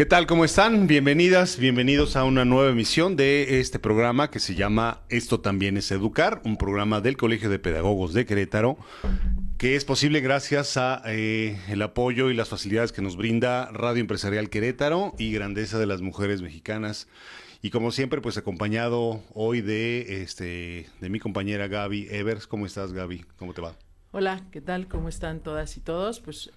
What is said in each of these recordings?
¿Qué tal? ¿Cómo están? Bienvenidas, bienvenidos a una nueva emisión de este programa que se llama Esto también es educar, un programa del Colegio de Pedagogos de Querétaro, que es posible gracias a el apoyo y las facilidades que nos brinda Radio Empresarial Querétaro y Grandeza de las Mujeres Mexicanas. Y como siempre, pues acompañado hoy de mi compañera Gaby Evers. ¿Cómo estás, Gaby? ¿Cómo te va? Hola, ¿qué tal? ¿Cómo están todas y todos? Pues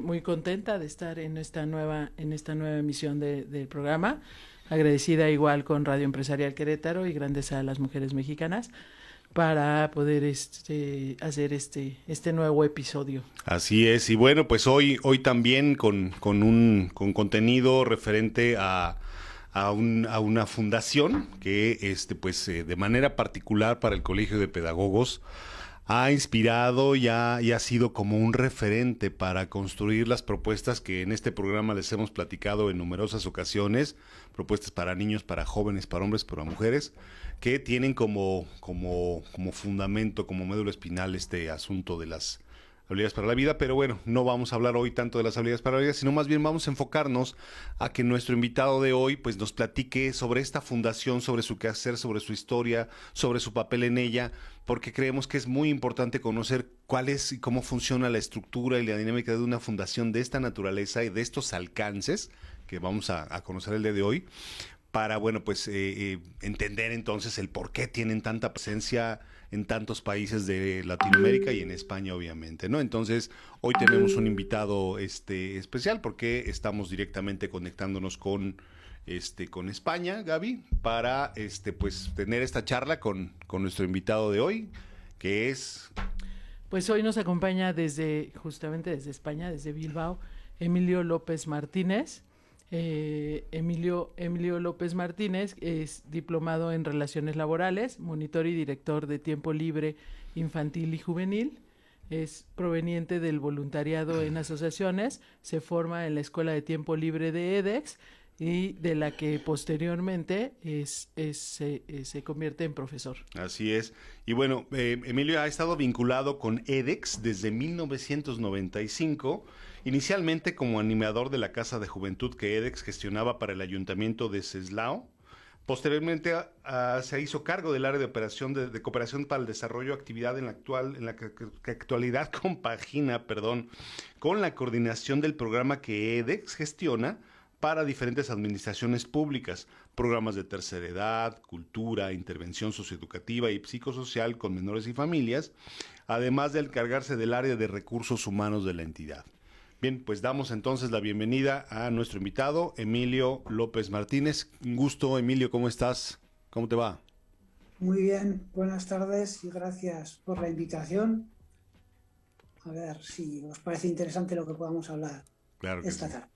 muy contenta de estar en esta nueva emisión del programa, agradecida igual con Radio Empresarial Querétaro y Grandeza de las Mujeres Mexicanas para poder hacer este nuevo episodio. Así es, y bueno, pues hoy también con contenido referente a una fundación que de manera particular para el Colegio de Pedagogos ha inspirado y ha sido como un referente para construir las propuestas que en este programa les hemos platicado en numerosas ocasiones, propuestas para niños, para jóvenes, para hombres, para mujeres, que tienen como fundamento, como médula espinal este asunto de las habilidades para la vida. Pero bueno, no vamos a hablar hoy tanto de las habilidades para la vida, sino más bien vamos a enfocarnos a que nuestro invitado de hoy pues nos platique sobre esta fundación, sobre su quehacer, sobre su historia, sobre su papel en ella, porque creemos que es muy importante conocer cuál es y cómo funciona la estructura y la dinámica de una fundación de esta naturaleza y de estos alcances que vamos a conocer el día de hoy, para, bueno, pues entender entonces el por qué tienen tanta presencia en tantos países de Latinoamérica y en España, obviamente, ¿no? Entonces, hoy tenemos un invitado especial porque estamos directamente conectándonos con España, Gaby, para pues tener esta charla con nuestro invitado de hoy, que es... Pues hoy nos acompaña justamente desde España, desde Bilbao, Emilio López Martínez. Emilio López Martínez es diplomado en Relaciones Laborales, monitor y director de tiempo libre infantil y juvenil. Es proveniente del voluntariado en asociaciones, se forma en la Escuela de Tiempo Libre de edX y de la que posteriormente se convierte en profesor. Así es. Y bueno, Emilio ha estado vinculado con edX desde 1995, inicialmente como animador de la Casa de Juventud que edX gestionaba para el Ayuntamiento de Zeslao. Posteriormente se hizo cargo del área de operación de cooperación para el desarrollo, actividad en la que actualidad compagina, con la coordinación del programa que edX gestiona para diferentes administraciones públicas, programas de tercera edad, cultura, intervención socioeducativa y psicosocial con menores y familias, además de encargarse del área de recursos humanos de la entidad. Bien, pues damos entonces la bienvenida a nuestro invitado, Emilio López Martínez. Un gusto, Emilio, ¿cómo estás? ¿Cómo te va? Muy bien, buenas tardes y gracias por la invitación. A ver si os parece interesante lo que podamos hablar esta tarde.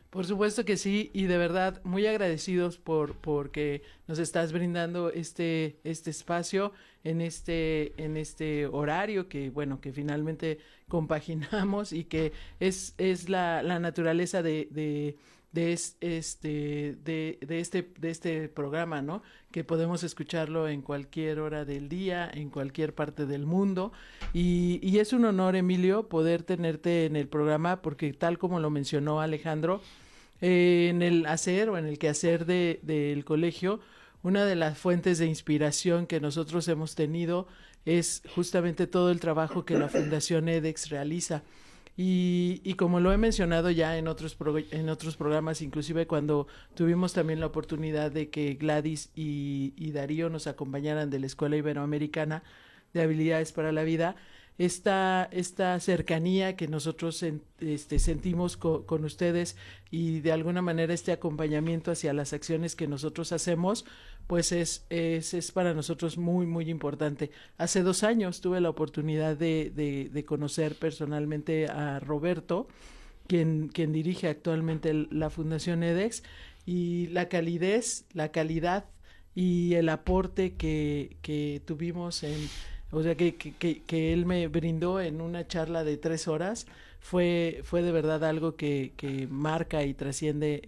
Por supuesto que sí, y de verdad muy agradecidos porque nos estás brindando este espacio en este horario que bueno, que finalmente compaginamos y que es la naturaleza de este programa, ¿no? Que podemos escucharlo en cualquier hora del día, en cualquier parte del mundo, y es un honor, Emilio, poder tenerte en el programa porque tal como lo mencionó Alejandro, en el hacer o en el quehacer del colegio, una de las fuentes de inspiración que nosotros hemos tenido es justamente todo el trabajo que la Fundación edX realiza. Y como lo he mencionado ya en otros programas, inclusive cuando tuvimos también la oportunidad de que Gladys y Darío nos acompañaran de la Escuela Iberoamericana de Habilidades para la Vida, esta cercanía que nosotros sentimos con ustedes y de alguna manera este acompañamiento hacia las acciones que nosotros hacemos, pues es para nosotros muy, muy importante. Hace 2 años tuve la oportunidad de conocer personalmente a Roberto, quien dirige actualmente la Fundación edX, y la calidez, la calidad y el aporte que tuvimos o sea, que él me brindó en una charla de 3 horas, fue de verdad algo que marca y trasciende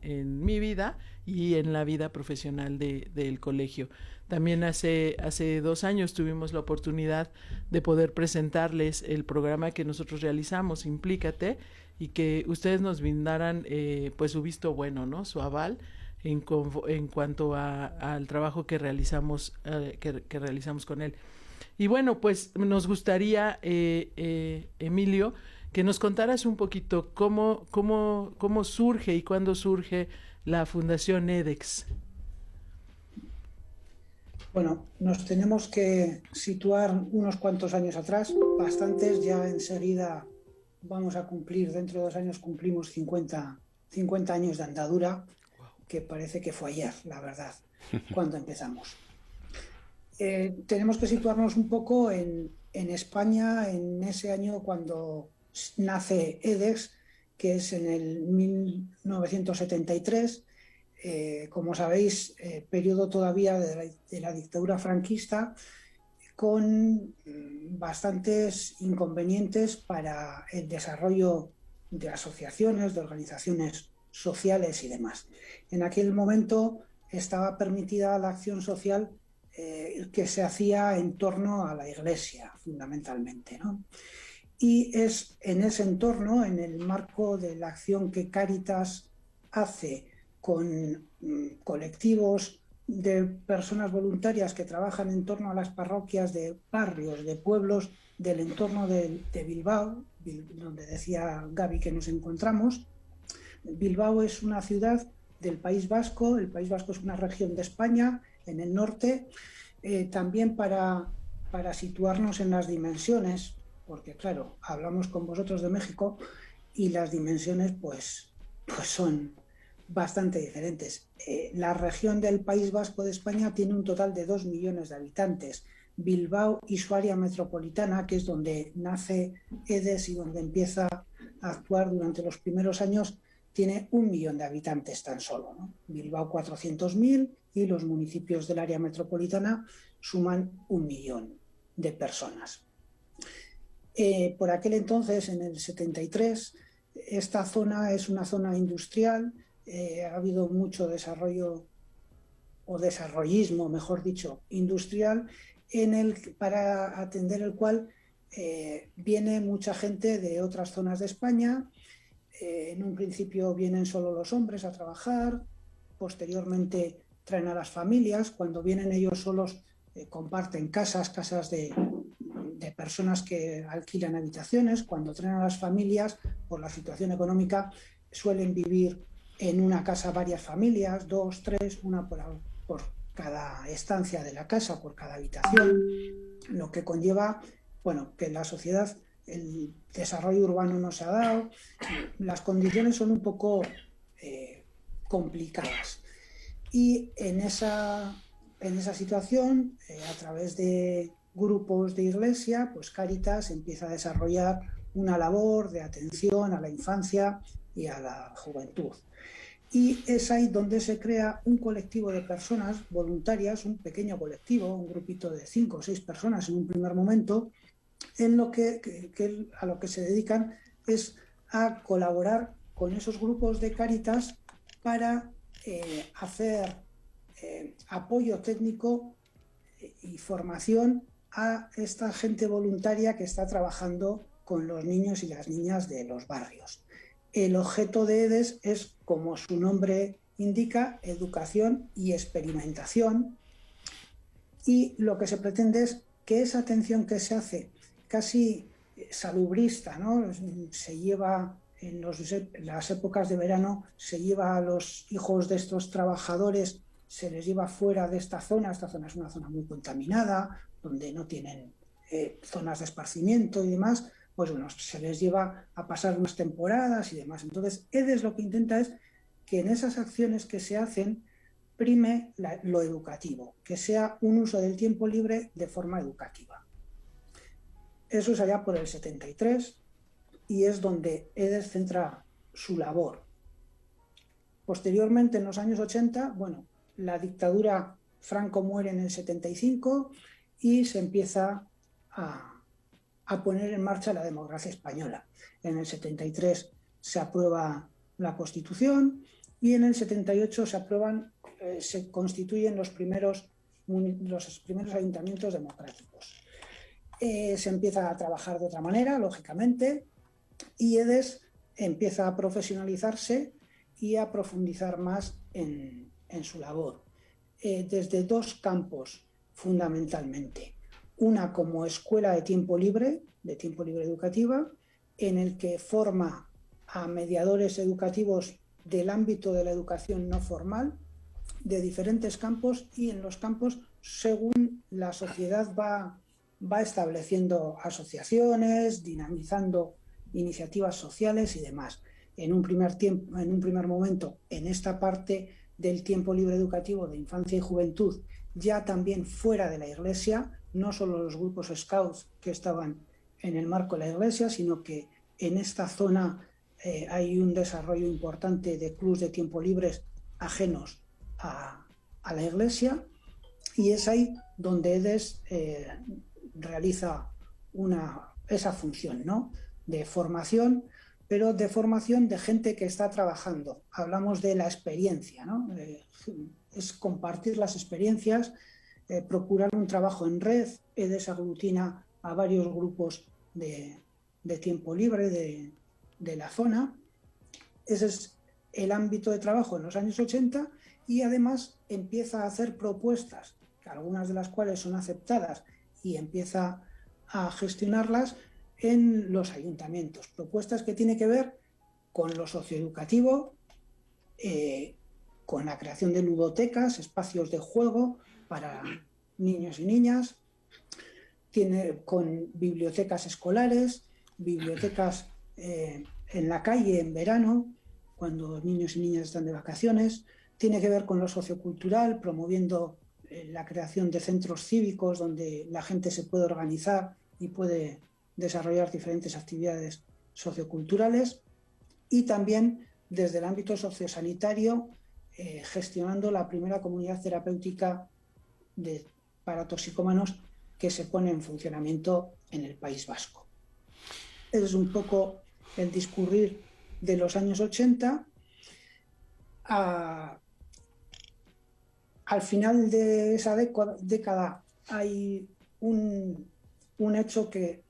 en mi vida y en la vida profesional del colegio. También hace 2 años tuvimos la oportunidad de poder presentarles el programa que nosotros realizamos, Implícate, y que ustedes nos brindaran pues su visto bueno, ¿no? Su aval en cuanto al trabajo que realizamos que realizamos con él. Y bueno, pues nos gustaría, Emilio, que nos contaras un poquito cómo surge y cuándo surge la Fundación EDEX. Bueno, nos tenemos que situar unos cuantos años atrás, bastantes, ya enseguida vamos a cumplir, dentro de 2 años cumplimos 50 años de andadura, que parece que fue ayer, la verdad, cuando empezamos. Tenemos que situarnos un poco en España, en ese año cuando nace EDEX, que es en el 1973, como sabéis, periodo todavía de la dictadura franquista, con bastantes inconvenientes para el desarrollo de asociaciones, de organizaciones sociales y demás. En aquel momento estaba permitida la acción social que se hacía en torno a la Iglesia, fundamentalmente, ¿no? Y es en ese entorno, en el marco de la acción que Cáritas hace con colectivos de personas voluntarias que trabajan en torno a las parroquias de barrios, de pueblos del entorno de Bilbao, donde decía Gaby que nos encontramos. Bilbao es una ciudad del País Vasco, el País Vasco es una región de España, en el norte, también para situarnos en las dimensiones, porque claro, hablamos con vosotros de México y las dimensiones pues son bastante diferentes. La región del País Vasco de España tiene un total de 2 millones de habitantes. Bilbao y su área metropolitana, que es donde nace EDEX y donde empieza a actuar durante los primeros años, tiene 1 millón de habitantes tan solo, ¿no? Bilbao 400.000 y los municipios del área metropolitana suman 1 millón de personas. Por aquel entonces, en el 73, esta zona es una zona industrial. Ha habido mucho desarrollo o desarrollismo, mejor dicho, industrial, para atender el cual viene mucha gente de otras zonas de España. En un principio vienen solo los hombres a trabajar, posteriormente traen a las familias. Cuando vienen ellos solos comparten casas de personas que alquilan habitaciones. Cuando traen a las familias, por la situación económica, suelen vivir en una casa varias familias, 2, 3, una por cada estancia de la casa, por cada habitación, lo que conlleva, bueno, que la sociedad, el desarrollo urbano no se ha dado, las condiciones son un poco complicadas. Y en esa situación, a través de grupos de iglesia, pues Cáritas empieza a desarrollar una labor de atención a la infancia y a la juventud. Y es ahí donde se crea un colectivo de personas voluntarias, un pequeño colectivo, un grupito de 5 o 6 personas en un primer momento, en lo a lo que se dedican es a colaborar con esos grupos de Cáritas para hacer apoyo técnico y formación a esta gente voluntaria que está trabajando con los niños y las niñas de los barrios. El objeto de EDEX es, como su nombre indica, educación y experimentación, y lo que se pretende es que esa atención que se hace casi salubrista, ¿no? Se lleva en las épocas de verano, se lleva a los hijos de estos trabajadores, se les lleva fuera de esta zona es una zona muy contaminada, donde no tienen zonas de esparcimiento y demás, pues bueno, se les lleva a pasar unas temporadas y demás. Entonces, EDEX lo que intenta es que en esas acciones que se hacen prime lo educativo, que sea un uso del tiempo libre de forma educativa. Eso es allá por el 73 y es donde EDEX centra su labor. Posteriormente, en los años 80, bueno, la dictadura Franco muere en el 75 y se empieza a poner en marcha la democracia española. En el 73 se aprueba la Constitución y en el 78 se constituyen los primeros ayuntamientos democráticos. Se empieza a trabajar de otra manera, lógicamente, y EDEX empieza a profesionalizarse y a profundizar más en su labor, desde dos campos fundamentalmente. Una como escuela de tiempo libre educativa, en el que forma a mediadores educativos del ámbito de la educación no formal, de diferentes campos, y en los campos según la sociedad va estableciendo asociaciones, dinamizando iniciativas sociales y demás. En un primer momento, en esta parte del tiempo libre educativo de infancia y juventud, ya también fuera de la Iglesia, no solo los grupos Scouts que estaban en el marco de la Iglesia, sino que en esta zona hay un desarrollo importante de clubes de tiempo libres ajenos a la Iglesia, y es ahí donde EDES realiza esa función, ¿no?, de formación, pero de formación de gente que está trabajando. Hablamos de la experiencia, ¿no? Es compartir las experiencias, procurar un trabajo en red. EDES aglutina a varios grupos de tiempo libre de la zona. Ese es el ámbito de trabajo en los años 80, y además empieza a hacer propuestas, algunas de las cuales son aceptadas, y empieza a gestionarlas en los ayuntamientos. Propuestas que tienen que ver con lo socioeducativo, con la creación de ludotecas, espacios de juego para niños y niñas, con bibliotecas escolares, bibliotecas en la calle en verano, cuando los niños y niñas están de vacaciones. Tiene que ver con lo sociocultural, promoviendo la creación de centros cívicos donde la gente se puede organizar y puede desarrollar diferentes actividades socioculturales, y también desde el ámbito sociosanitario, gestionando la primera comunidad terapéutica para toxicómanos que se pone en funcionamiento en el País Vasco. Ese es un poco el discurrir de los años 80. Al final de esa década hay un hecho que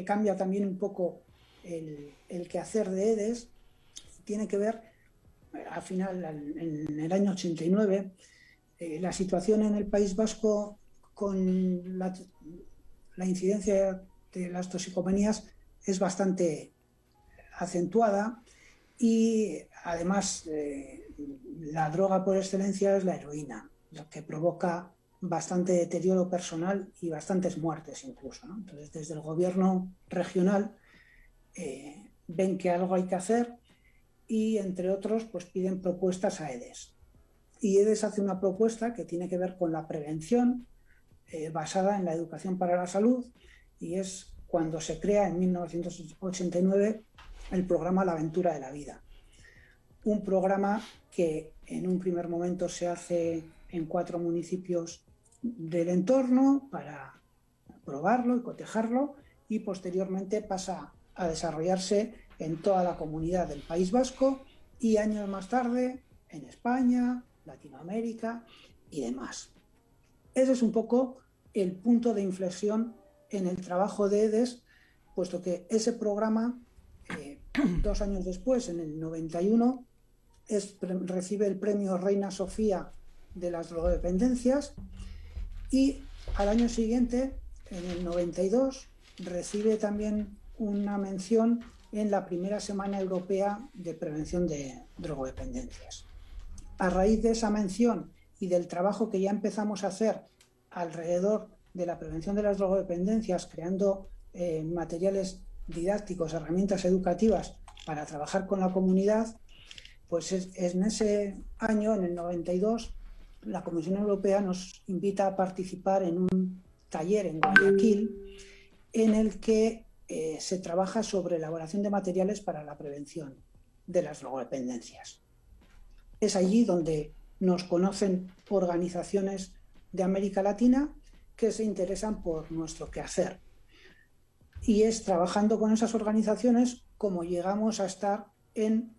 cambia también un poco el quehacer de EDES. Tiene que ver, al final, en el año 89, la situación en el País Vasco con la incidencia de las toxicomanías es bastante acentuada, y además la droga por excelencia es la heroína, lo que provoca bastante deterioro personal y bastantes muertes incluso, ¿no? Entonces, desde el gobierno regional ven que algo hay que hacer, y entre otros pues piden propuestas a EDES. Y EDES hace una propuesta que tiene que ver con la prevención basada en la educación para la salud, y es cuando se crea en 1989 el programa La Aventura de la Vida. Un programa que en un primer momento se hace en 4 municipios del entorno para probarlo y cotejarlo, y posteriormente pasa a desarrollarse en toda la comunidad del País Vasco, y años más tarde en España, Latinoamérica y demás. Ese es un poco el punto de inflexión en el trabajo de EDES, puesto que ese programa, 2 años después, en el 91, recibe el premio Reina Sofía de las drogodependencias, y al año siguiente, en el 92, recibe también una mención en la primera Semana Europea de Prevención de Drogodependencias. A raíz de esa mención y del trabajo que ya empezamos a hacer alrededor de la prevención de las drogodependencias, creando materiales didácticos, herramientas educativas para trabajar con la comunidad, pues en ese año, en el 92, la Comisión Europea nos invita a participar en un taller en Guayaquil en el que se trabaja sobre elaboración de materiales para la prevención de las drogodependencias. Es allí donde nos conocen organizaciones de América Latina que se interesan por nuestro quehacer. Y es trabajando con esas organizaciones como llegamos a estar en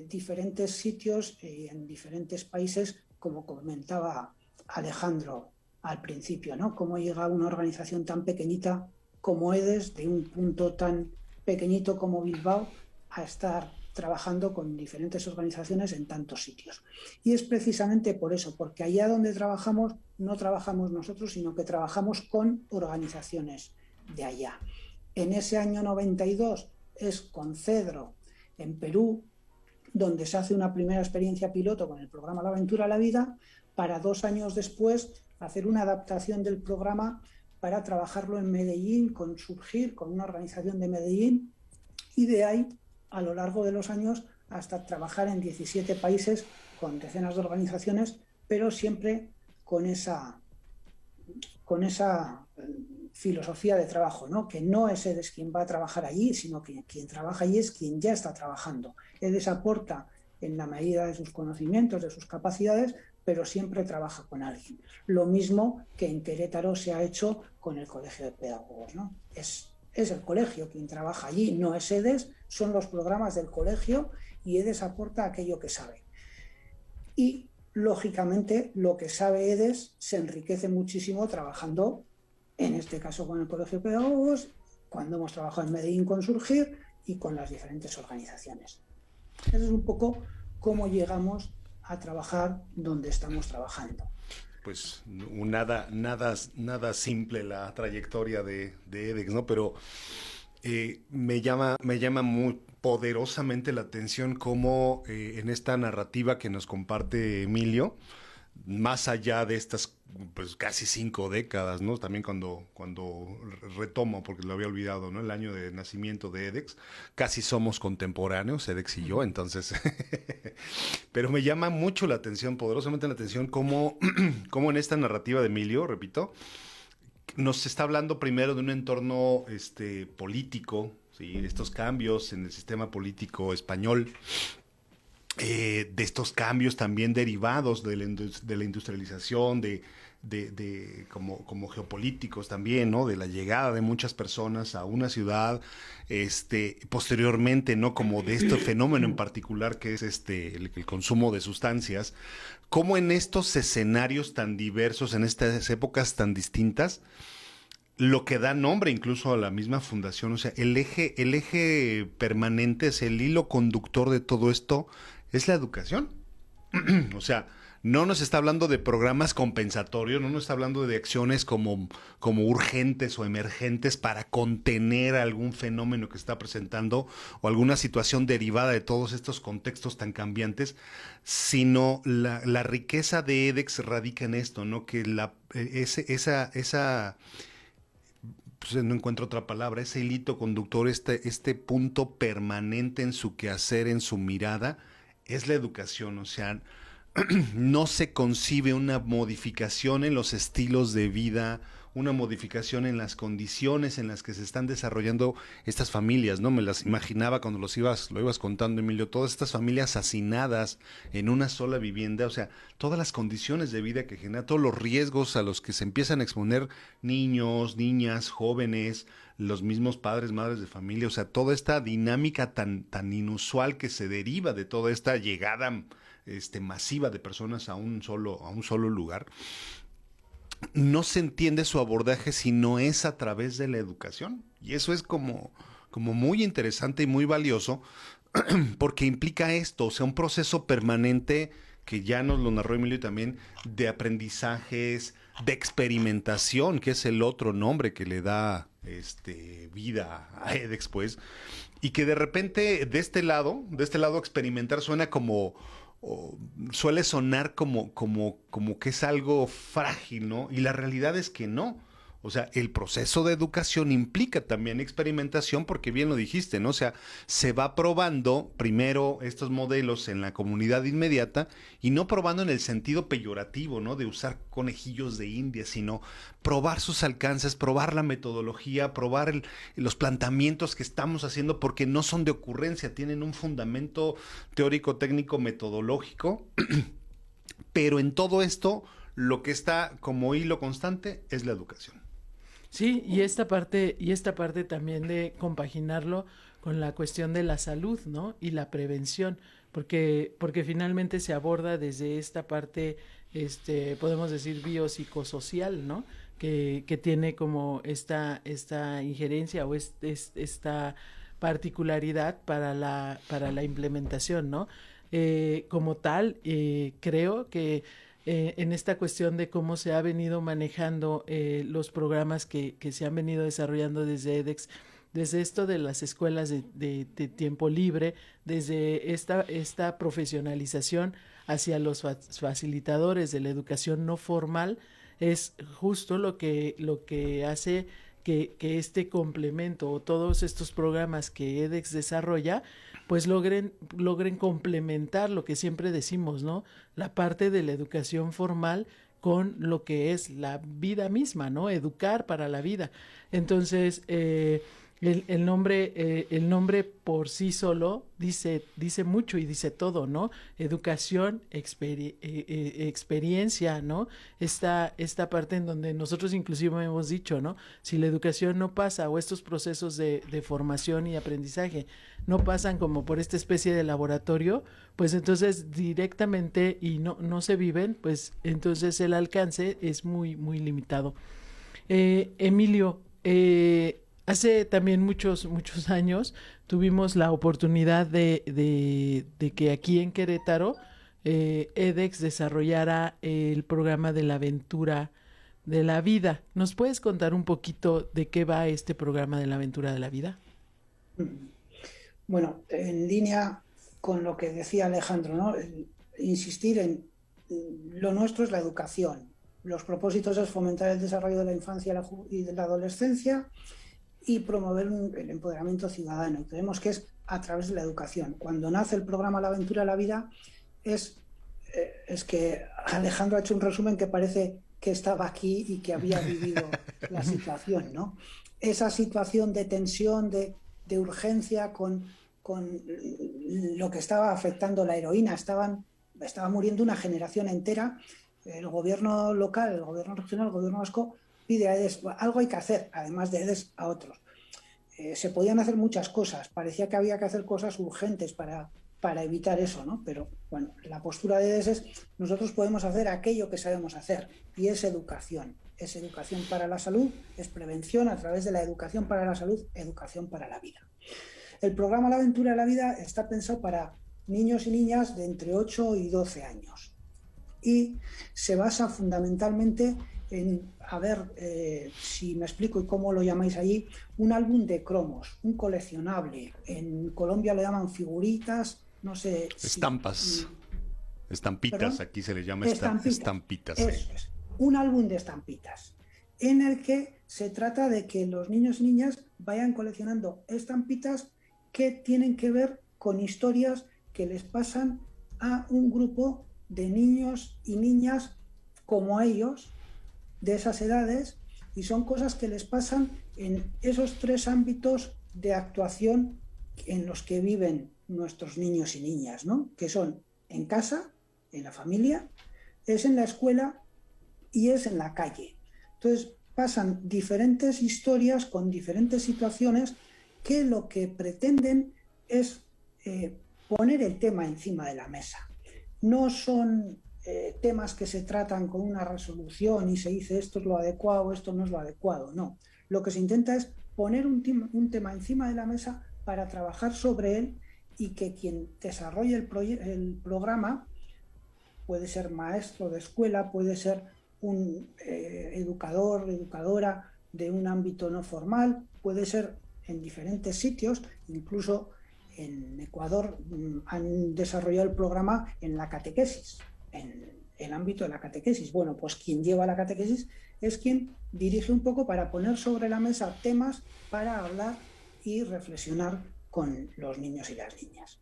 diferentes sitios y en diferentes países, como comentaba Alejandro al principio, ¿no? Cómo llega una organización tan pequeñita como EDES, de un punto tan pequeñito como Bilbao, a estar trabajando con diferentes organizaciones en tantos sitios. Y es precisamente por eso, porque allá donde trabajamos, no trabajamos nosotros, sino que trabajamos con organizaciones de allá. En ese año 92 es con Cedro, en Perú, donde se hace una primera experiencia piloto con el programa La Aventura a la Vida, para 2 años después hacer una adaptación del programa para trabajarlo en Medellín, con Surgir, con una organización de Medellín, y de ahí, a lo largo de los años, hasta trabajar en 17 países con decenas de organizaciones, pero siempre con esa filosofía de trabajo, ¿no? Que no es EDES quien va a trabajar allí, sino que quien trabaja allí es quien ya está trabajando. EDES aporta en la medida de sus conocimientos, de sus capacidades, pero siempre trabaja con alguien. Lo mismo que en Querétaro se ha hecho con el Colegio de Pedagogos, ¿no? Es el colegio quien trabaja allí, no es EDES, son los programas del colegio y EDES aporta aquello que sabe. Y, lógicamente, lo que sabe EDES se enriquece muchísimo trabajando, en este caso con el Colegio de Pedagogos, cuando hemos trabajado en Medellín con Surgir y con las diferentes organizaciones. Eso es un poco cómo llegamos a trabajar donde estamos trabajando. Pues nada simple la trayectoria de EDEX, ¿no? Pero me llama muy poderosamente la atención cómo en esta narrativa que nos comparte Emilio, más allá de estas pues casi 5 décadas, ¿no? También cuando retomo, porque lo había olvidado, ¿no? El año de nacimiento de EDEX, casi somos contemporáneos, EDEX y yo, entonces, pero me llama mucho la atención, poderosamente la atención, cómo en esta narrativa de Emilio, repito, nos está hablando primero de un entorno político, ¿sí? Estos cambios en el sistema político español, de estos cambios también derivados de la industrialización, como geopolíticos también, ¿no? De la llegada de muchas personas a una ciudad, posteriormente, ¿no? Como de este fenómeno en particular que es el consumo de sustancias. Cómo en estos escenarios tan diversos, en estas épocas tan distintas, lo que da nombre incluso a la misma fundación, o sea, el eje permanente, es el hilo conductor de todo esto, es la educación. O sea, no nos está hablando de programas compensatorios, no nos está hablando de acciones como urgentes o emergentes para contener algún fenómeno que está presentando o alguna situación derivada de todos estos contextos tan cambiantes, sino la riqueza de EDEX radica en esto, ¿no? Que pues no encuentro otra palabra, ese hilito conductor, este punto permanente en su quehacer, en su mirada, es la educación. O sea, no se concibe una modificación en los estilos de vida, una modificación en las condiciones en las que se están desarrollando estas familias, ¿no? Me las imaginaba cuando lo ibas contando, Emilio, todas estas familias hacinadas en una sola vivienda, o sea, todas las condiciones de vida que genera, todos los riesgos a los que se empiezan a exponer niños, niñas, jóvenes, los mismos padres, madres de familia, o sea, toda esta dinámica tan inusual que se deriva de toda esta llegada masiva de personas a un solo lugar. No se entiende su abordaje si no es a través de la educación. Y eso es como muy interesante y muy valioso, porque implica esto, o sea, un proceso permanente que ya nos lo narró Emilio también, de aprendizajes, de experimentación, que es el otro nombre que le da vida a EDEX, pues, y que de repente de este lado experimentar suena suele sonar como que es algo frágil, ¿no? Y la realidad es que no. O sea, el proceso de educación implica también experimentación, porque bien lo dijiste, ¿no? O sea, se va probando primero estos modelos en la comunidad inmediata y no probando en el sentido peyorativo, ¿no? De usar conejillos de India, sino probar sus alcances, probar la metodología, probar los planteamientos que estamos haciendo, porque no son de ocurrencia, tienen un fundamento teórico, técnico, metodológico, pero en todo esto lo que está como hilo constante es la educación. Sí, y esta parte también de compaginarlo con la cuestión de la salud, ¿no? Y la prevención, porque finalmente se aborda desde esta parte, podemos decir biopsicosocial, ¿no? Que tiene como esta injerencia o esta particularidad para la implementación, ¿no? Como tal, creo que en esta cuestión de cómo se ha venido manejando los programas que se han venido desarrollando desde edX, desde esto de las escuelas de tiempo libre, desde esta profesionalización hacia los facilitadores de la educación no formal, es justo lo que hace que este complemento o todos estos programas que edX desarrolla pues logren complementar lo que siempre decimos, ¿no? La parte de la educación formal con lo que es la vida misma, ¿no? Educar para la vida. Entonces, el nombre por sí solo dice mucho y dice todo, ¿no? Educación, experiencia, ¿no? Esta parte en donde nosotros inclusive hemos dicho, ¿no? Si la educación no pasa o estos procesos de formación y aprendizaje no pasan como por esta especie de laboratorio, pues entonces directamente y no se viven, pues entonces el alcance es muy, muy limitado. Emilio, hace también muchos años tuvimos la oportunidad de que aquí en Querétaro edX desarrollara el programa de la aventura de la vida. ¿Nos puedes contar un poquito de qué va este programa de la aventura de la vida? Bueno, en línea con lo que decía Alejandro, ¿no? Insistir en lo nuestro es la educación. Los propósitos es fomentar el desarrollo de la infancia y de la adolescencia y promover el empoderamiento ciudadano. Y creemos que es a través de la educación. Cuando nace el programa La Aventura de la Vida, es que Alejandro ha hecho un resumen que parece que estaba aquí y que había vivido la situación, ¿no? Esa situación de tensión, de urgencia con lo que estaba afectando la heroína. Estaba muriendo una generación entera. El gobierno local, el gobierno regional, el gobierno vasco pide a EDES, algo hay que hacer, además de EDES, a otros. Se podían hacer muchas cosas, parecía que había que hacer cosas urgentes para evitar eso, ¿no? Pero bueno, la postura de EDES es, nosotros podemos hacer aquello que sabemos hacer, y es educación para la salud, es prevención a través de la educación para la salud, educación para la vida. El programa La Aventura de la Vida está pensado para niños y niñas de entre 8 y 12 años y se basa fundamentalmente en, si me explico y cómo lo llamáis allí, un álbum de cromos, un coleccionable. En Colombia le llaman figuritas, no sé. Estampas. Estampitas, ¿perdón? Aquí se le llama estampitas. Eso es, un álbum de estampitas, en el que se trata de que los niños y niñas vayan coleccionando estampitas que tienen que ver con historias que les pasan a un grupo de niños y niñas como ellos, de esas edades, y son cosas que les pasan en esos 3 ámbitos de actuación en los que viven nuestros niños y niñas, ¿no? Que son en casa, en la familia, es en la escuela y es en la calle. Entonces pasan diferentes historias con diferentes situaciones que lo que pretenden es poner el tema encima de la mesa. No son temas que se tratan con una resolución y se dice esto es lo adecuado, esto no es lo adecuado, no. Lo que se intenta es poner un tema encima de la mesa para trabajar sobre él y que quien desarrolle el programa, puede ser maestro de escuela, puede ser un educador, educadora de un ámbito no formal, puede ser en diferentes sitios, incluso en Ecuador han desarrollado el programa en la catequesis, en el ámbito de la catequesis. Bueno, pues quien lleva la catequesis es quien dirige un poco para poner sobre la mesa temas para hablar y reflexionar con los niños y las niñas.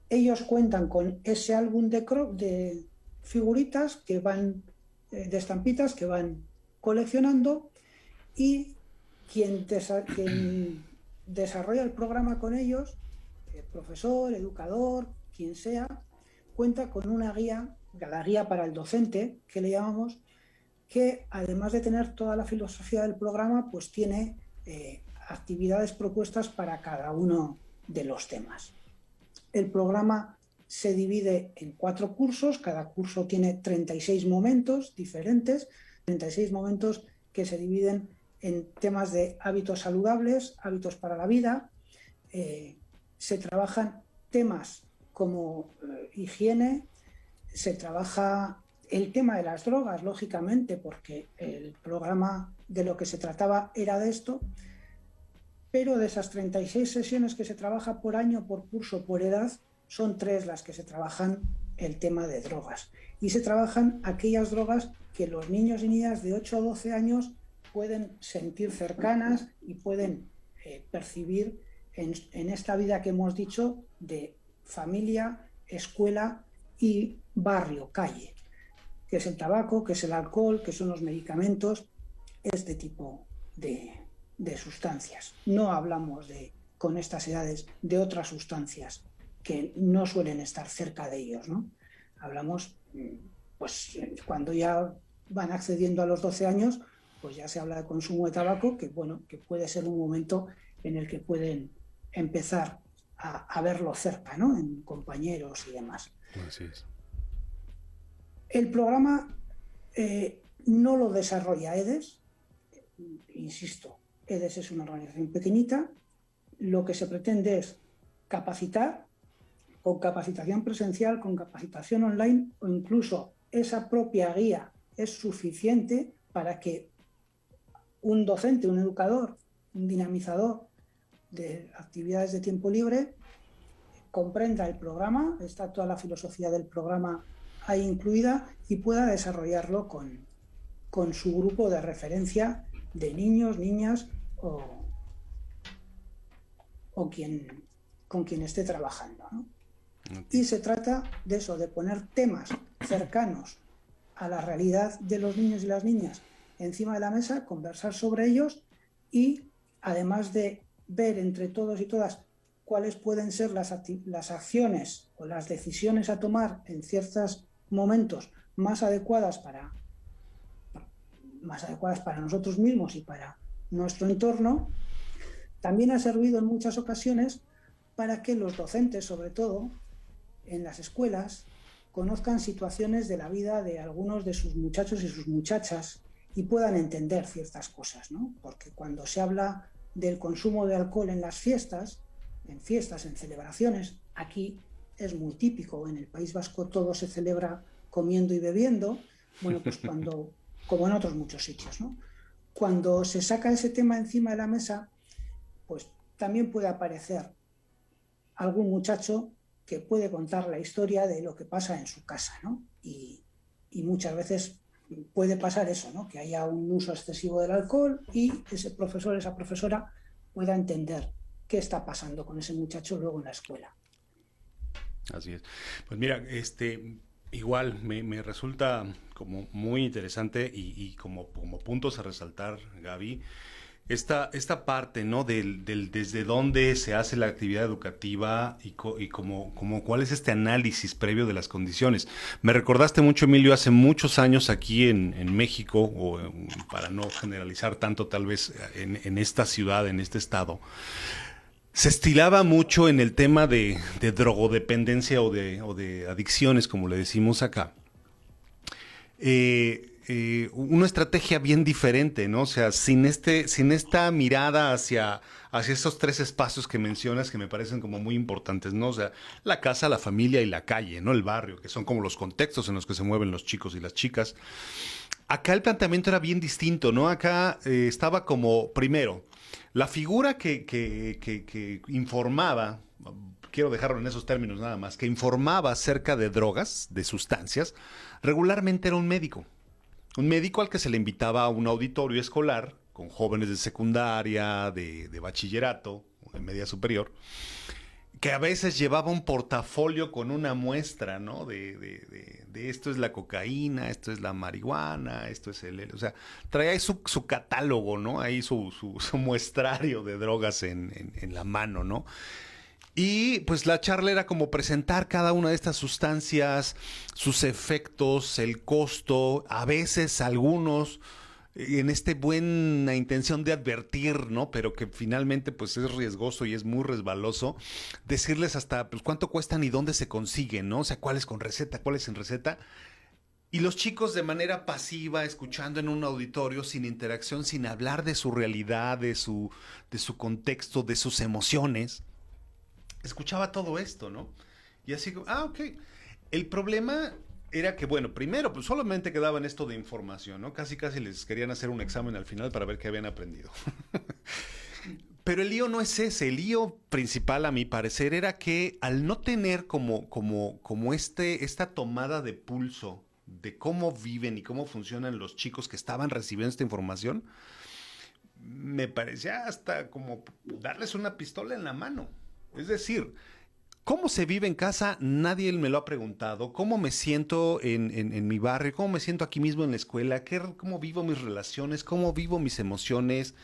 Ellos cuentan con ese álbum de figuritas que van, de estampitas que van coleccionando, y quien desarrolla el programa con ellos, el profesor, educador, quien sea, cuenta con una guía, la guía para el docente, que le llamamos, que además de tener toda la filosofía del programa, pues tiene actividades propuestas para cada uno de los temas. El programa se divide en 4 cursos, cada curso tiene 36 momentos diferentes, 36 momentos que se dividen en temas de hábitos saludables, hábitos para la vida, se trabajan temas como higiene, se trabaja el tema de las drogas, lógicamente, porque el programa de lo que se trataba era de esto, pero de esas 36 sesiones que se trabaja por año, por curso, por edad, son 3 las que se trabajan el tema de drogas. Y se trabajan aquellas drogas que los niños y niñas de 8 a 12 años pueden sentir cercanas y pueden percibir en esta vida que hemos dicho de familia, escuela y barrio, calle, que es el tabaco, que es el alcohol, que son los medicamentos, este tipo de sustancias. No hablamos con estas edades de otras sustancias que no suelen estar cerca de ellos, ¿no? Hablamos, pues cuando ya van accediendo a los 12 años, pues ya se habla de consumo de tabaco, que bueno, que puede ser un momento en el que pueden empezar a verlo cerca, ¿no? En compañeros y demás. Así es. El programa no lo desarrolla EDES, insisto, EDES es una organización pequeñita, lo que se pretende es capacitar, con capacitación presencial, con capacitación online, o incluso esa propia guía es suficiente para que un docente, un educador, un dinamizador de actividades de tiempo libre comprenda el programa, está toda la filosofía del programa ahí incluida y pueda desarrollarlo con su grupo de referencia de niños, niñas o con quien esté trabajando, ¿no? Y se trata de eso, de poner temas cercanos a la realidad de los niños y las niñas encima de la mesa, conversar sobre ellos y además de ver entre todos y todas cuáles pueden ser las acciones o las decisiones a tomar en ciertos momentos más adecuadas para nosotros mismos y para nuestro entorno, también ha servido en muchas ocasiones para que los docentes, sobre todo en las escuelas, conozcan situaciones de la vida de algunos de sus muchachos y sus muchachas y puedan entender ciertas cosas, ¿no? Porque cuando se habla del consumo de alcohol en las fiestas, en celebraciones, aquí es muy típico, en el País Vasco todo se celebra comiendo y bebiendo, bueno, pues cuando, como en otros muchos sitios, ¿no? Cuando se saca ese tema encima de la mesa, pues también puede aparecer algún muchacho que puede contar la historia de lo que pasa en su casa, ¿no? Y muchas veces puede pasar eso, ¿no? Que haya un uso excesivo del alcohol y ese profesor, esa profesora pueda entender qué está pasando con ese muchacho luego en la escuela. Así es. Pues mira, igual me resulta como muy interesante y como puntos a resaltar, Gaby, esta parte, ¿no? Del desde dónde se hace la actividad educativa y como cuál es este análisis previo de las condiciones. Me recordaste mucho, Emilio, hace muchos años aquí en México, o para no generalizar tanto tal vez en esta ciudad, en este estado, se estilaba mucho en el tema de drogodependencia o de adicciones, como le decimos acá. Una estrategia bien diferente, ¿no? O sea, sin esta mirada hacia esos 3 espacios que mencionas que me parecen como muy importantes, ¿no? O sea, la casa, la familia y la calle, ¿no? El barrio, que son como los contextos en los que se mueven los chicos y las chicas. Acá el planteamiento era bien distinto, ¿no? Acá estaba como, primero, la figura que informaba, quiero dejarlo en esos términos nada más, que informaba acerca de drogas, de sustancias, regularmente era un médico. Un médico al que se le invitaba a un auditorio escolar con jóvenes de secundaria, de bachillerato, de media superior, que a veces llevaba un portafolio con una muestra, ¿no? De esto es la cocaína, esto es la marihuana, esto es o sea, traía ahí su catálogo, ¿no? Ahí su muestrario de drogas en la mano, ¿no? Y pues la charla era como presentar cada una de estas sustancias, sus efectos, el costo, a veces algunos en buena intención de advertir, ¿no? Pero que finalmente pues es riesgoso y es muy resbaloso, decirles hasta pues cuánto cuestan y dónde se consiguen, ¿no? O sea, cuáles con receta, cuáles sin receta. Y los chicos de manera pasiva, escuchando en un auditorio, sin interacción, sin hablar de su realidad, de su contexto, de sus emociones, escuchaba todo esto, ¿no? Y así, ok. El problema era que, bueno, primero, pues solamente quedaba en esto de información, ¿no? Casi les querían hacer un examen al final para ver qué habían aprendido. Pero el lío no es ese. El lío principal, a mi parecer, era que al no tener como esta tomada de pulso de cómo viven y cómo funcionan los chicos que estaban recibiendo esta información, me parecía hasta como darles una pistola en la mano. Es decir, ¿cómo se vive en casa? Nadie me lo ha preguntado. ¿Cómo me siento en mi barrio? ¿Cómo me siento aquí mismo en la escuela? ¿Cómo vivo mis relaciones? ¿Cómo vivo mis emociones?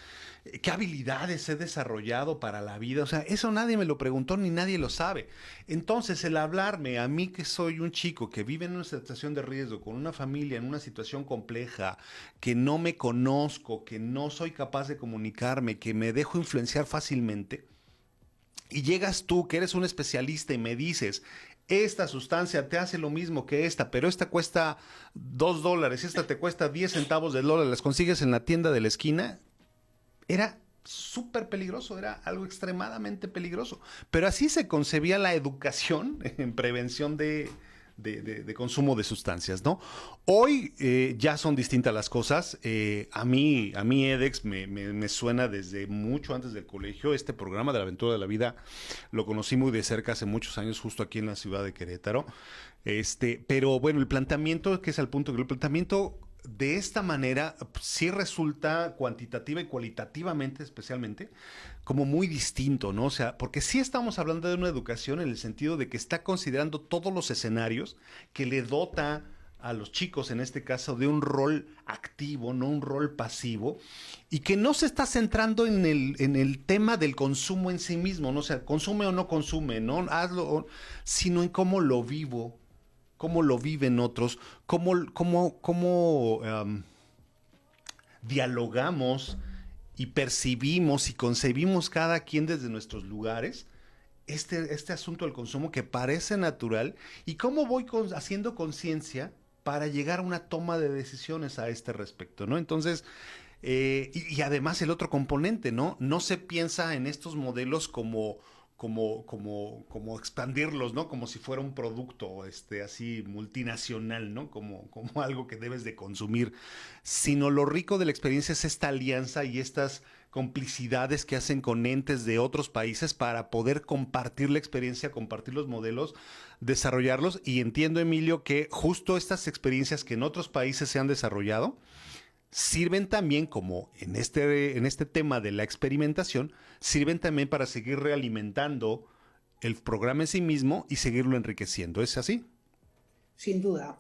¿Qué habilidades he desarrollado para la vida? O sea, eso nadie me lo preguntó ni nadie lo sabe. Entonces, el hablarme a mí, que soy un chico que vive en una situación de riesgo, con una familia en una situación compleja, que no me conozco, que no soy capaz de comunicarme, que me dejo influenciar fácilmente, y llegas tú, que eres un especialista, y me dices, esta sustancia te hace lo mismo que esta, pero esta cuesta $2, esta te cuesta 10 centavos de dólar, las consigues en la tienda de la esquina. Era súper peligroso, era algo extremadamente peligroso. Pero así se concebía la educación en prevención de consumo de sustancias, ¿no? Hoy ya son distintas las cosas. A mí edX me suena desde mucho antes del colegio. Este programa de la aventura de la vida lo conocí muy de cerca hace muchos años, justo aquí en la ciudad de Querétaro. Pero bueno, el planteamiento, que es al punto que el planteamiento de esta manera sí resulta cuantitativa y cualitativamente, especialmente, como muy distinto, ¿no? O sea, porque sí estamos hablando de una educación en el sentido de que está considerando todos los escenarios que le dota a los chicos, en este caso, de un rol activo, no un rol pasivo, y que no se está centrando en el tema del consumo en sí mismo, ¿no? O sea, consume o no consume, ¿no? Hazlo, sino en cómo lo vivo, cómo lo viven otros, cómo dialogamos y percibimos y concebimos cada quien desde nuestros lugares este asunto del consumo que parece natural, y cómo voy haciendo conciencia para llegar a una toma de decisiones a este respecto, ¿no? Entonces, y además el otro componente, ¿no? No se piensa en estos modelos como expandirlos, ¿no? Como si fuera un producto, así multinacional, ¿no? Como algo que debes de consumir. Sino lo rico de la experiencia es esta alianza y estas complicidades que hacen con entes de otros países para poder compartir la experiencia, compartir los modelos, desarrollarlos. Y entiendo, Emilio, que justo estas experiencias que en otros países se han desarrollado sirven también, como en este tema de la experimentación, sirven también para seguir realimentando el programa en sí mismo y seguirlo enriqueciendo. ¿Es así? Sin duda.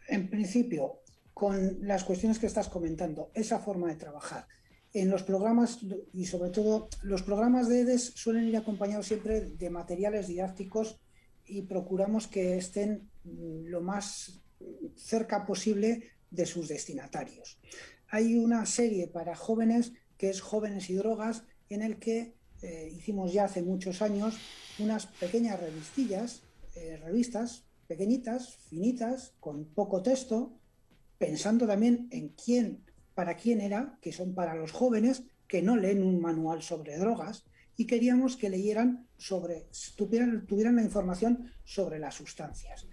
En principio, con las cuestiones que estás comentando, esa forma de trabajar, en los programas, y sobre todo los programas de EDES suelen ir acompañados siempre de materiales didácticos, y procuramos que estén lo más cerca posible de sus destinatarios. Hay una serie para jóvenes que es Jóvenes y Drogas, en el que hicimos ya hace muchos años unas pequeñas revistas pequeñitas, finitas, con poco texto, pensando también en para quién era, que son para los jóvenes que no leen un manual sobre drogas, y queríamos que leyeran tuvieran la información sobre las sustancias.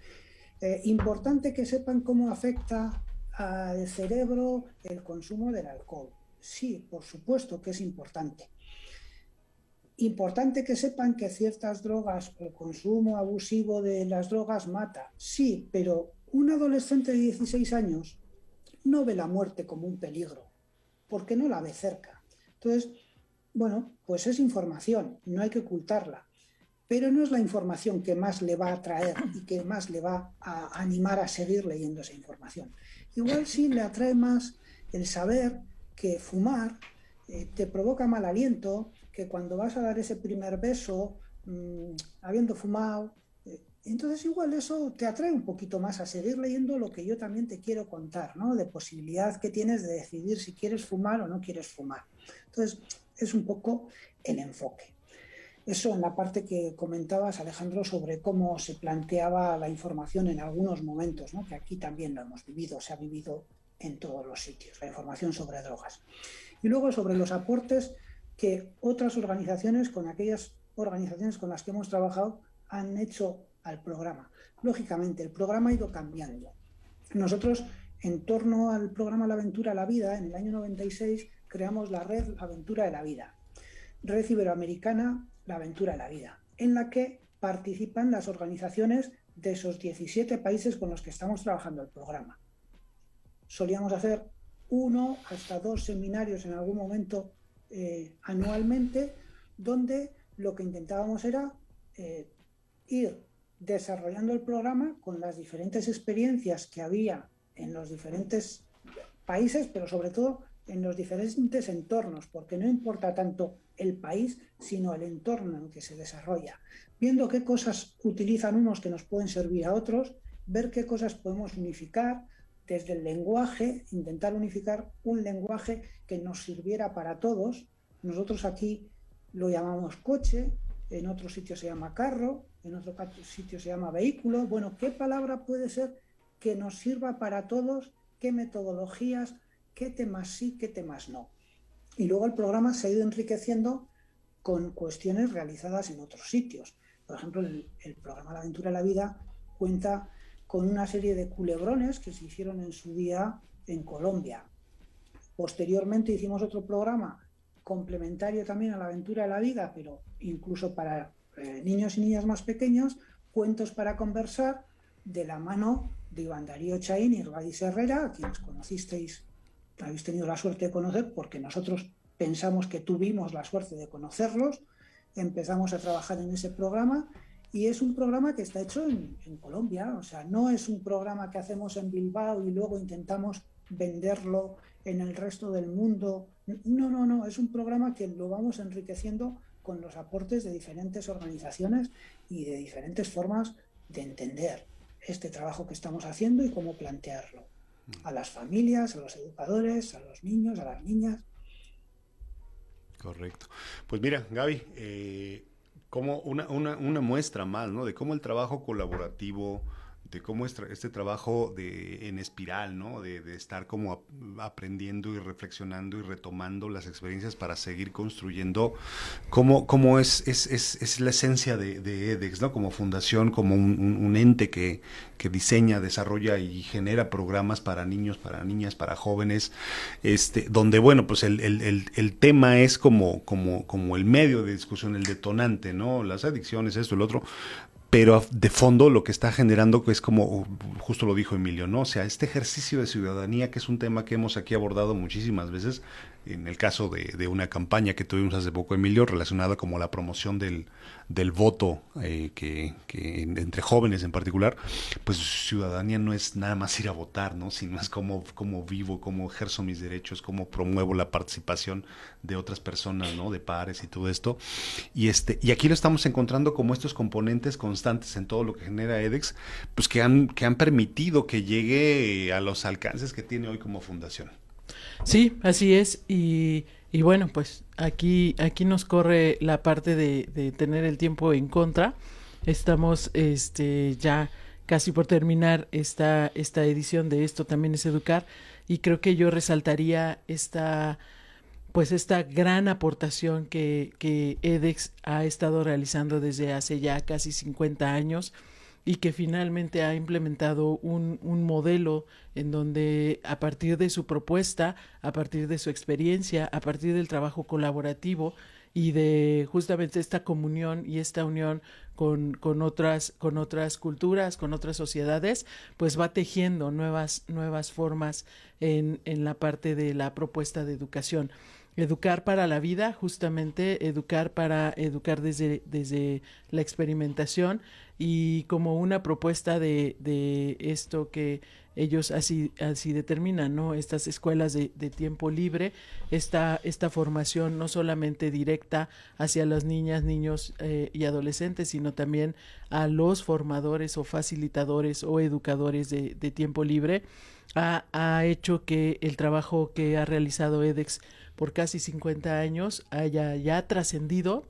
Importante que sepan cómo afecta al cerebro el consumo del alcohol. Sí, por supuesto que es importante. Importante que sepan que ciertas drogas, el consumo abusivo de las drogas mata. Sí, pero un adolescente de 16 años no ve la muerte como un peligro, porque no la ve cerca. Entonces, bueno, pues es información, no hay que ocultarla. Pero no es la información que más le va a atraer y que más le va a animar a seguir leyendo esa información. Igual sí le atrae más el saber que fumar te provoca mal aliento, que cuando vas a dar ese primer beso, habiendo fumado, entonces igual eso te atrae un poquito más a seguir leyendo lo que yo también te quiero contar, ¿no? De posibilidad que tienes de decidir si quieres fumar o no quieres fumar. Entonces es un poco el enfoque. Eso en la parte que comentabas, Alejandro, sobre cómo se planteaba la información en algunos momentos, ¿no? Que aquí también lo hemos vivido, se ha vivido en todos los sitios, la información sobre drogas. Y luego sobre los aportes que otras organizaciones, con aquellas organizaciones con las que hemos trabajado han hecho al programa. Lógicamente, el programa ha ido cambiando. Nosotros, en torno al programa La Aventura de la Vida, en el año 96, creamos la red Aventura de la Vida, Red Iberoamericana La Aventura de la Vida, en la que participan las organizaciones de esos 17 países con los que estamos trabajando el programa. Solíamos hacer 1 hasta 2 seminarios en algún momento anualmente, donde lo que intentábamos era ir desarrollando el programa con las diferentes experiencias que había en los diferentes países, pero sobre todo en los diferentes entornos, porque no importa tanto el país, sino el entorno en el que se desarrolla. Viendo qué cosas utilizan unos que nos pueden servir a otros, ver qué cosas podemos unificar desde el lenguaje, intentar unificar un lenguaje que nos sirviera para todos. Nosotros aquí lo llamamos coche, en otro sitio se llama carro, en otro sitio se llama vehículo. Bueno, ¿qué palabra puede ser que nos sirva para todos? ¿Qué metodologías? ¿Qué temas sí, qué temas no? Y luego el programa se ha ido enriqueciendo con cuestiones realizadas en otros sitios. Por ejemplo, el programa La Aventura de la Vida cuenta con una serie de culebrones que se hicieron en su día en Colombia. Posteriormente hicimos otro programa complementario también a La Aventura de la Vida, pero incluso para niños y niñas más pequeños, Cuentos para conversar, de la mano de Iván Darío Chaín y Gladys Herrera, a quienes conocisteis, habéis tenido la suerte de conocer, porque nosotros pensamos que tuvimos la suerte de conocerlos. Empezamos a trabajar en ese programa y es un programa que está hecho en Colombia, o sea, no es un programa que hacemos en Bilbao y luego intentamos venderlo en el resto del mundo. No, es un programa que lo vamos enriqueciendo con los aportes de diferentes organizaciones y de diferentes formas de entender este trabajo que estamos haciendo y cómo plantearlo a las familias, a los educadores, a los niños, a las niñas. Correcto. Pues mira, Gaby, como una muestra más, ¿no? De cómo el trabajo colaborativo, de cómo este trabajo en espiral, ¿no? De estar como aprendiendo y reflexionando y retomando las experiencias para seguir construyendo, cómo es la esencia de EDEX, ¿no? Como fundación, como un ente que diseña, desarrolla y genera programas para niños, para niñas, para jóvenes, donde, bueno, pues el tema es como el medio de discusión, el detonante, ¿no? Las adicciones, esto, el otro, pero de fondo lo que está generando es como, justo lo dijo Emilio, ¿no? O sea, este ejercicio de ciudadanía, que es un tema que hemos aquí abordado muchísimas veces, en el caso de una campaña que tuvimos hace poco, Emilio, relacionada como la promoción del voto, que entre jóvenes en particular, pues ciudadanía no es nada más ir a votar, ¿no? Sino es cómo vivo, cómo ejerzo mis derechos, cómo promuevo la participación de otras personas, ¿no? De pares y todo esto. Y aquí lo estamos encontrando como estos componentes constantes en todo lo que genera EDEX, pues que han permitido que llegue a los alcances que tiene hoy como fundación. Sí, así es, y bueno, pues aquí nos corre la parte de tener el tiempo en contra. Estamos ya casi por terminar esta edición de Esto también es educar, y creo que yo resaltaría esta gran aportación que EDEX ha estado realizando desde hace ya casi 50 años, y que finalmente ha implementado un modelo en donde, a partir de su propuesta, a partir de su experiencia, a partir del trabajo colaborativo y de justamente esta comunión y esta unión con otras culturas, con otras sociedades, pues va tejiendo nuevas formas en la parte de la propuesta de educación. Educar para la vida, justamente educar para educar desde la experimentación, y como una propuesta de esto que ellos así determinan, ¿no? Estas escuelas de tiempo libre, esta formación no solamente directa hacia las niñas, niños y adolescentes, sino también a los formadores o facilitadores o educadores de tiempo libre, ha hecho que el trabajo que ha realizado EDEX por casi 50 años haya ya trascendido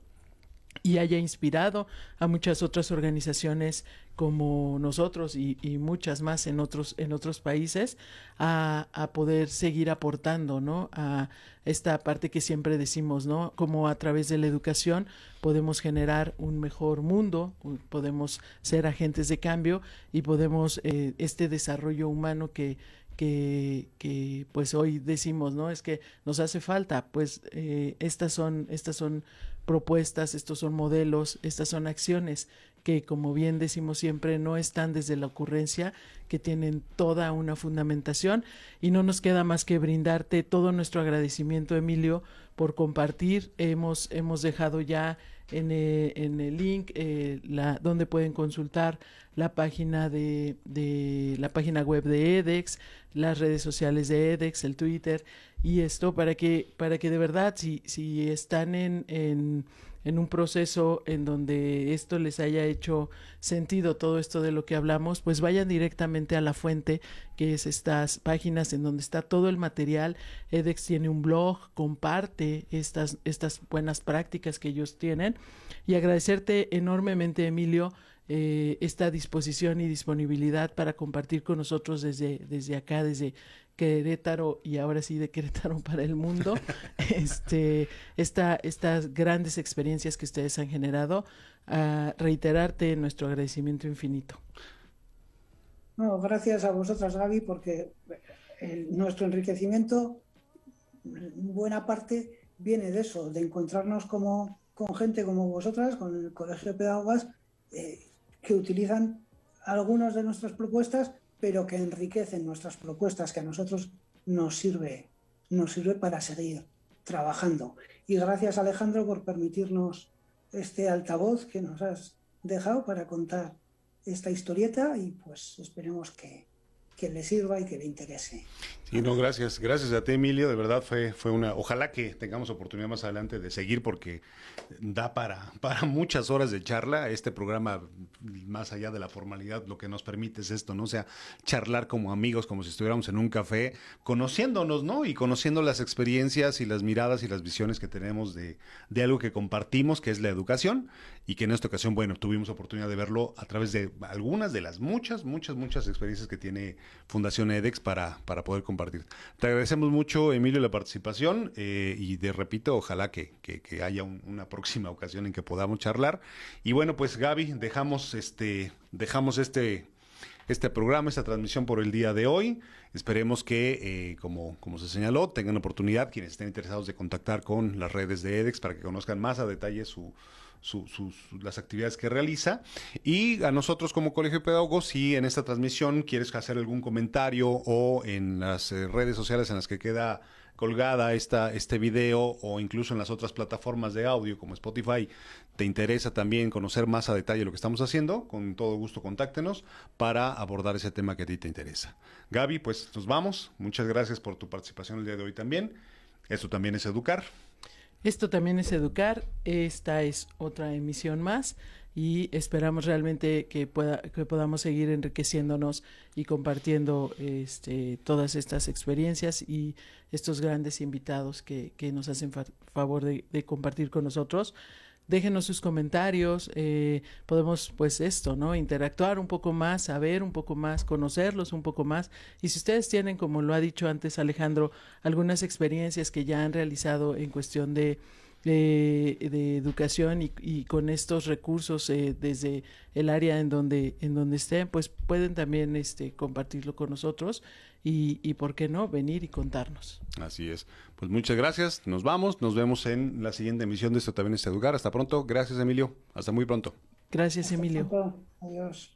y haya inspirado a muchas otras organizaciones como nosotros y muchas más en otros países a poder seguir aportando, ¿no? A esta parte que siempre decimos, ¿no? Como a través de la educación podemos generar un mejor mundo, podemos ser agentes de cambio y podemos este desarrollo humano que pues hoy decimos, ¿no? Es que nos hace falta, pues estas son propuestas, estos son modelos, estas son acciones que, como bien decimos siempre, no están desde la ocurrencia, que tienen toda una fundamentación, y no nos queda más que brindarte todo nuestro agradecimiento, Emilio, por compartir. Hemos dejado ya en el link donde pueden consultar la página de la página web de edX, las redes sociales de edX, el Twitter, y esto para que de verdad si están en un proceso en donde esto les haya hecho sentido, todo esto de lo que hablamos, pues vayan directamente a la fuente, que es estas páginas en donde está todo el material. edX tiene un blog, comparte estas buenas prácticas que ellos tienen, y agradecerte enormemente, Emilio, esta disposición y disponibilidad para compartir con nosotros desde acá, desde Querétaro, y ahora sí de Querétaro para el mundo, estas grandes experiencias que ustedes han generado. A reiterarte nuestro agradecimiento infinito. No, gracias a vosotras, Gaby, porque nuestro enriquecimiento, buena parte, viene de eso, de encontrarnos con gente como vosotras, con el Colegio de Pedagogas, que utilizan algunas de nuestras propuestas, pero que enriquecen nuestras propuestas, que a nosotros nos sirve para seguir trabajando. Y gracias, Alejandro, por permitirnos este altavoz que nos has dejado para contar esta historieta, y pues esperemos que le sirva y que le interese. Sí, no, gracias a ti, Emilio, de verdad fue una, ojalá que tengamos oportunidad más adelante de seguir, porque da para muchas horas de charla. Este programa, más allá de la formalidad, lo que nos permite es esto, ¿no? O sea, charlar como amigos, como si estuviéramos en un café, conociéndonos, ¿no? Y conociendo las experiencias y las miradas y las visiones que tenemos de algo que compartimos, que es la educación, y que en esta ocasión, bueno, tuvimos oportunidad de verlo a través de algunas de las muchas experiencias que tiene Fundación edX para poder compartir. Te agradecemos mucho, Emilio, la participación, y repito, ojalá que haya una próxima ocasión en que podamos charlar. Y bueno, pues Gaby, dejamos este programa, esta transmisión por el día de hoy. Esperemos que, como se señaló, tengan oportunidad quienes estén interesados de contactar con las redes de edX para que conozcan más a detalle las actividades que realiza. Y a nosotros como Colegio de Pedagogos, si en esta transmisión quieres hacer algún comentario o en las redes sociales en las que queda colgada este video, o incluso en las otras plataformas de audio como Spotify, te interesa también conocer más a detalle lo que estamos haciendo, con todo gusto contáctenos para abordar ese tema que a ti te interesa. Gaby, pues nos vamos. Muchas gracias por tu participación el día de hoy también. Esto también es educar. Esto también es educar. Esta es otra emisión más, y esperamos realmente que podamos seguir enriqueciéndonos y compartiendo todas estas experiencias y estos grandes invitados que nos hacen favor de compartir con nosotros. Déjenos sus comentarios, podemos pues ¿no? Interactuar un poco más, saber un poco más, conocerlos un poco más. Y si ustedes tienen, como lo ha dicho antes Alejandro, algunas experiencias que ya han realizado en cuestión de educación y con estos recursos desde el área en donde estén, pues pueden también compartirlo con nosotros y por qué no, venir y contarnos. Así es. Pues muchas gracias. Nos vamos. Nos vemos en la siguiente emisión de Esto también es educar. Hasta pronto. Gracias, Emilio. Hasta muy pronto. Gracias, Emilio. Hasta pronto. Adiós.